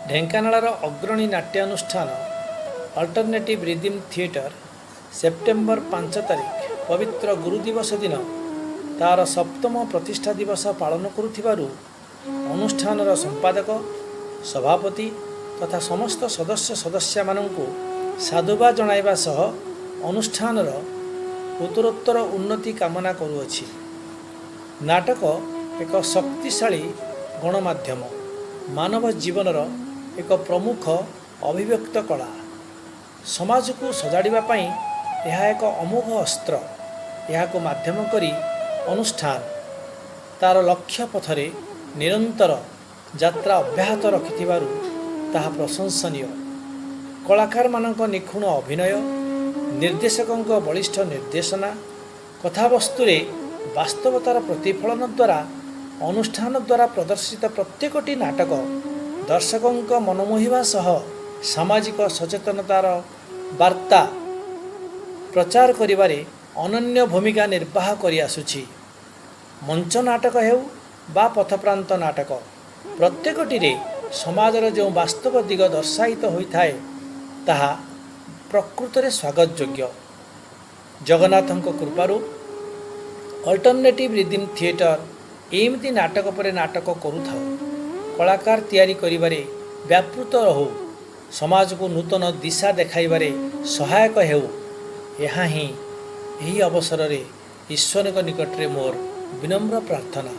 ଢେଙ୍କାନାଳର ଅଗ୍ରଣୀ ନାଟ୍ୟାନୁଷ୍ଠାନ alternative rhythm theatre September 5 ତାରିଖ ପବିତ୍ର ଗୁରୁ ଦିବସ ଦିନ ତା'ର 7ମ ପ୍ରତିଷ୍ଠା ଦିବସ ପାଳନ କରୁଥିବାରୁ ଅନୁଷ୍ଠାନର ସମ୍ପାଦକ, ସଭାପତି ତଥା ସମସ୍ତ ସଦସ୍ୟମାନଙ୍କୁ ସାଧୁବାଦ ଜଣାଇବା ସହ ଅନୁଷ୍ଠାନର ଉତ୍ତରୋତ୍ତର ଉନ୍ନତି କାମନା କରୁଅଛି। ନାଟକ ଏକ ଶକ୍ତିଶାଳୀ ଗଣମାଧ୍ୟମ, ମାନବ ଜୀବନର ଏକ ପ୍ରମୁଖ ଅଭିବ୍ୟକ୍ତ କଳା। ସମାଜକୁ ସଜାଡ଼ିବା ପାଇଁ ଏହା ଏକ ଅମୋଘ ଅସ୍ତ୍ର। ଏହାକୁ ମାଧ୍ୟମ କରି ଅନୁଷ୍ଠାନ ତା'ର ଲକ୍ଷ୍ୟ ପଥରେ ନିରନ୍ତର ଯାତ୍ରା ଅବ୍ୟାହତ ରଖିଥିବାରୁ ତାହା ପ୍ରଶଂସନୀୟ। କଳାକାରମାନଙ୍କ ନିଖୁଣ ଅଭିନୟ, ନିର୍ଦ୍ଦେଶକଙ୍କ ବଳିଷ୍ଠ ନିର୍ଦ୍ଦେଶନା, କଥାବସ୍ତୁରେ ବାସ୍ତବତାର ପ୍ରତିଫଳନ ଦ୍ୱାରା ଅନୁଷ୍ଠାନ ଦ୍ୱାରା ପ୍ରଦର୍ଶିତ ପ୍ରତ୍ୟେକଟି ନାଟକ ଦର୍ଶକଙ୍କ ମନ ମୋହିବା ସହ ସାମାଜିକ ସଚେତନତାର ବାର୍ତ୍ତା ପ୍ରଚାର କରିବାରେ ଅନନ୍ୟ ଭୂମିକା ନିର୍ବାହ କରିଆସୁଛି। ମଞ୍ଚ ନାଟକ ହେଉ ବା ପଥପ୍ରାନ୍ତ ନାଟକ, ପ୍ରତ୍ୟେକଟିରେ ସମାଜର ଯେଉଁ ବାସ୍ତବ ଦିଗ ଦର୍ଶାୟିତ ହୋଇଥାଏ ତାହା ପ୍ରକୃତରେ ସ୍ୱାଗତଯୋଗ୍ୟ। ଜଗନ୍ନାଥଙ୍କ କୃପାରୁ ଅଲ୍ଟରନେଟିଭ୍ ରିଦିମ୍ ଥିଏଟର ଏମିତି ନାଟକ ପରେ ନାଟକ କରୁଥାଉ, କଳାକାର ତିଆରି କରିବାରେ ବ୍ୟାପୃତ ରହୁ, ସମାଜକୁ ନୂତନ ଦିଶା ଦେଖାଇବାରେ ସହାୟକ ହେଉ। ଏହା ହିଁ ଏହି ଅବସରରେ ଈଶ୍ୱରଙ୍କ ନିକଟରେ ମୋର ବିନମ୍ର ପ୍ରାର୍ଥନା।